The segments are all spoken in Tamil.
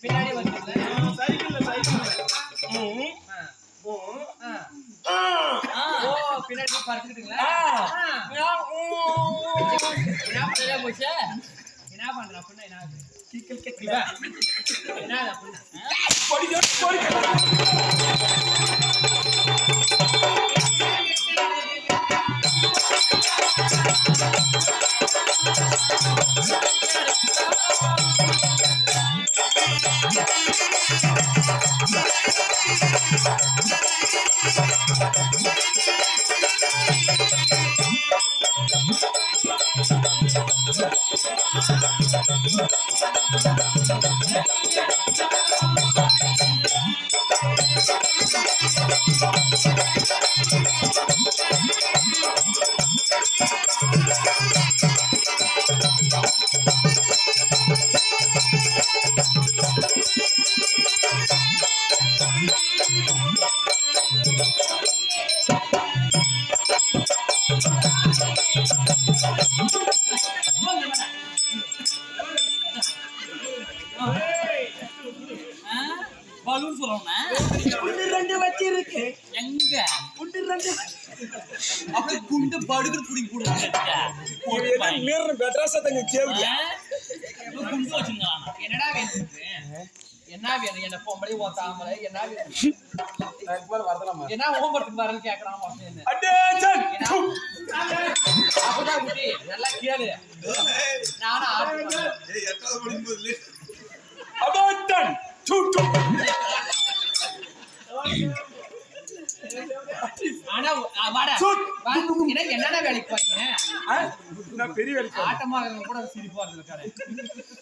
பின்னாடி வந்து பின்னாடி பறந்துட்டீங்களா? என்ன பண்ற அப்படின்னா என்ன என்ன வேணும்? என்ன பொம்பளை ஓத்தாமலை என்ன வேணும்? என்ன ஓம்பறதுக்கு வரன்னு கேக்குறான். அப்பதான் குட்டி நல்லா கேளு. நானும் என்னடா வேலைக்கு போறீங்க? பெரிய வேலைக்கு ஆட்டமா கூட சிரிப்பா இருக்காரு.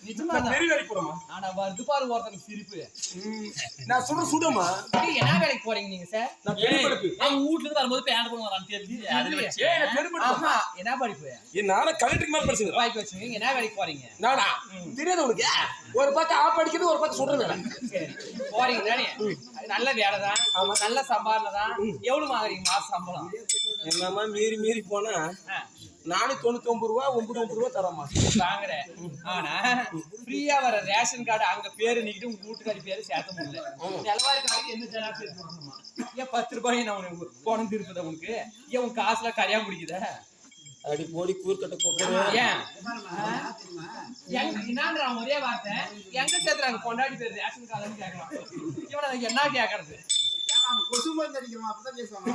நிஜமா பெரிய வேலைக்கு போறோமா? ஆனா வருது பாரு ஒருத்தருக்கு சிரிப்பு. நான் சுடுமா என்ன வேலைக்கு போறீங்க நீங்க சார்? நான் பெரும்படுப்பு. அவங்க வீட்ல இருந்து வரும்போது பேண்ட் போட வரான்னு தெரிஞ்சு பெரும்படுப்பு. என்ன படிப்பு? நானே கலெக்டருக்கு மேல படிச்சேன். வாய்க்கு வச்சுங்க. என்ன வேலைக்கு போறீங்க? நானா தெரியாது உனக்கு. ஒரு பக்கம் ஆப் அடிக்கிறது, ஒரு பக்கம் சுடுறது. சரி போறீங்க தானே? நல்ல வேலை தான், நல்ல சம்பாதனை தான். எவ்வளவு வாங்குறீங்க மாச சம்பளம்? என்னமா மீறி போனா 499 ரூபா 99 ரூபா தரமா வாங்குறேன். ஆனா ஃப்ரீயா வர ரேஷன் கார்டு அங்க பேரு நீக்கிட்டு உங்க வீட்டுக்காரி பேரு சேர்த்த முடியல. நிலவாரி கார்டு என்ன ஜனா பேர் போடணுமா? ஏன் 10 ரூபாய் நான் உனக்கு போனம் திருப்பத உனக்கு? ஏன் உன் காசுல கரையா முடிக்குதா? அடி போடி கூர்க்கட்ட போறேன். ஏன் என்னன்ற ஒரே வார்த்தை எங்க சேர்த்துறாங்க? கொண்டாடி பேர் ரேஷன் கார்டுன்னு கேட்கலாம். இவனை என்ன கேட்கறது? நாம கொசு மருந்து அடிக்கிறோம் அப்படிதான் பேசுவாங்க.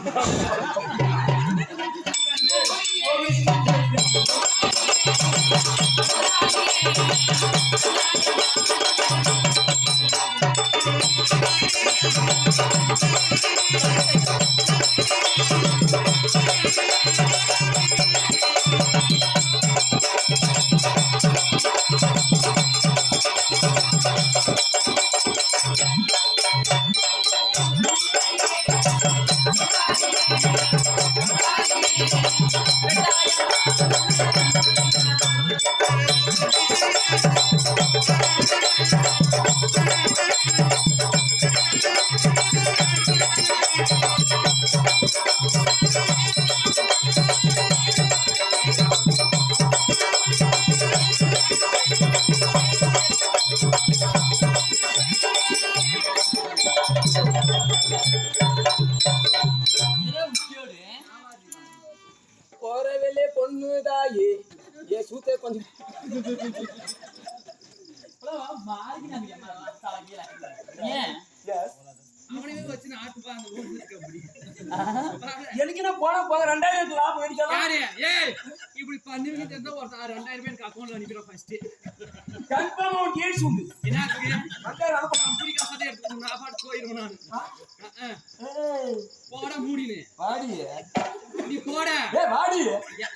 போறவேலே பொண்ணுதாயே ஏ சூத்தே கொஞ்சம் எனக்கு என்ன போன போக 2000 லாபம் அடிக்கலாம். இப்படி பண்ணுவீங்க ஒரு 2000 அக்கௌண்ட்ல அனுப்பிடுறோம் ஃபர்ஸ்ட். கன்ஃபார்ம் அவன் கேஸ் உண்டு. என்ன மக்கள் அனுப்ப கம்பெனி காசை எடுத்து நான் பாட்டு போயிடுவேன் நான். போட மூடினு வாடி நீ போட. வாடி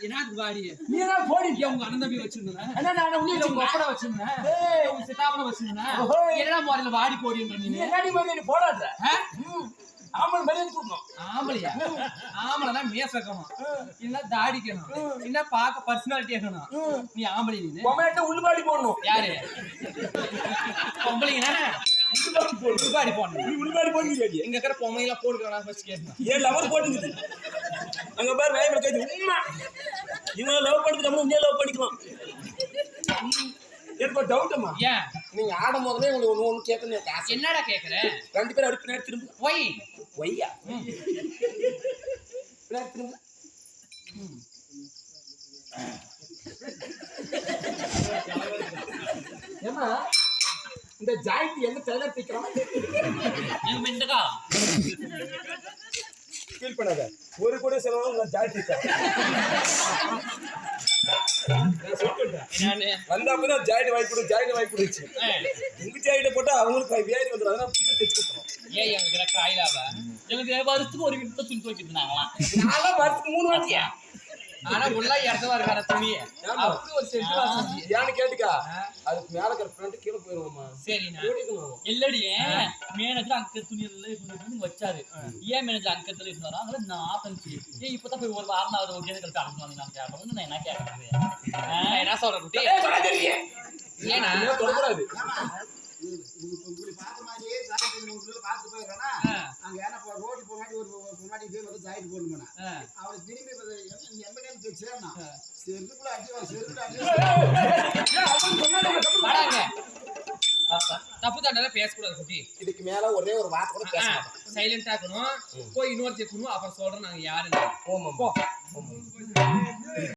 என்னது வாடி? நீ தான் போடி. உங்க அண்ணன் தம்பி வச்சிருந்தேன். அண்ணா நான் உன்னை உங்க அப்பட வச்சிருந்தேன். உங்க சித்தாப்பன வச்சிருந்தேன். என்னடா முறையில வாடி போடின்ற நீ? என்னடி மாதிரி நீ போடாத. ஆம்பளை மரியாதை கொடுக்கணும். ஆம்பளையா? ஆம்பளைனா மீச வைக்கணும், இல்ல தாடிக்கணும், இல்ல பார்க்க பர்சனாலிட்டி இருக்கணும். நீ ஆம்பளை நீ பொம்பளைட்ட உள்ளுபாடி போடணும். யாரு பொம்பளைங்க? உள்ளுபாடி போடணும். நீ உள்ளுபாடி போடுங்க. எங்க இருக்கிற பொம்மையெல்லாம் போட்டுக்கலாம் ஃபர்ஸ்ட் கேட்கணும். ஏன் லவர் போட்டுங்குது அங்க பாரு நாயம கேட்கு உம்மா இவங்க லவ் பண்ணிட்டு நம்ம உன்னைய லவ் பண்ணிக்கலாம். எனக்கு ஒரு டவுட்மா. ஏன் நீங்க ஆடும் போதே உங்களுக்கு ஒண்ணு கேட்கணும் எனக்கு ஆசை. என்னடா கேக்குற? ரெண்டு பேரும் அடுத்து நேரா திரும்ப ஒய் ஒய்யா நேரா திரும்ப ஏமா இந்த ஜாயிண்ட் எங்க டெய்லர் தைக்கிறோம்? எங்க மிண்டகா ஃபீல் பண்ணாத. ஒரு கூட செலவு நான் ஜாயிண்ட் தைக்கிறேன். வந்தாப்பதான் ஜாயிண்ட் வாங்கி கொடு ஜாயிண்ட் வாங்கி கொடுச்சு. உங்க ஜாயிண்ட போட்டா அவங்களுக்கு வியாதி வந்துடும். அதனால புதுசு தைச்சு கொடுத்துறோம். ஏன் எங்க காயிலாவா எங்களுக்கு வருஷத்துக்கு ஒரு வீட்டு துணி துவைக்கிட்டுனாங்களாம். நான்லாம் வருஷத்துக்கு 3 வாட்டியா. ஆனா உள்ள இடத்துல இருக்கான துணியை அப்படி ஒரு செட்டு வாங்கி ஏன்னு கேட்டுக்கா அதுக்கு மேல இருக்கிற ஃப்ரண்ட் கீழே போயிருவோமா? சரிண்ணா இல்லடியே மேனேஜர் அங்க துணி எல்லாம் வச்சாரு. ஏன் மேனேஜர் அங்கத்துல இருந்தாரா? அதனால நான் தந்துச்சு ஏன் இப்பதான் போய் ஒரு வாரம் ஆகுது ஒரு கேட்கறது அனுப்பணும். நான் கேட்கறது நான் என்ன கேட்கறது? என்ன சொல்றேன் குட்டி? ஏன்னா தொடக்கூடாது. இப்படி பார்த்த மாதிரியே ஜாயிண்ட் பார்த்து போயிடுறேன்னா அங்க ஏன்னா ரோடு போனாடி ஒரு முன்னாடி பேர் வந்து ஜாயிண்ட் போடணும்னா அவளை திரும்பி எந்த கையில் சேர்னா செருக்குள்ள அடிவாங்க செருக்குள்ள தப்பு தண்டனை பேசக்கூடாது குட்டி. இதுக்கு மேல ஒரே ஒரு வார்த்தை கூட பேச சைலண்டா இருக்கணும். போய் இன்னொரு கேட்கணும். அப்புறம் சொல்றேன் நாங்க யாருன்னு. ஓமா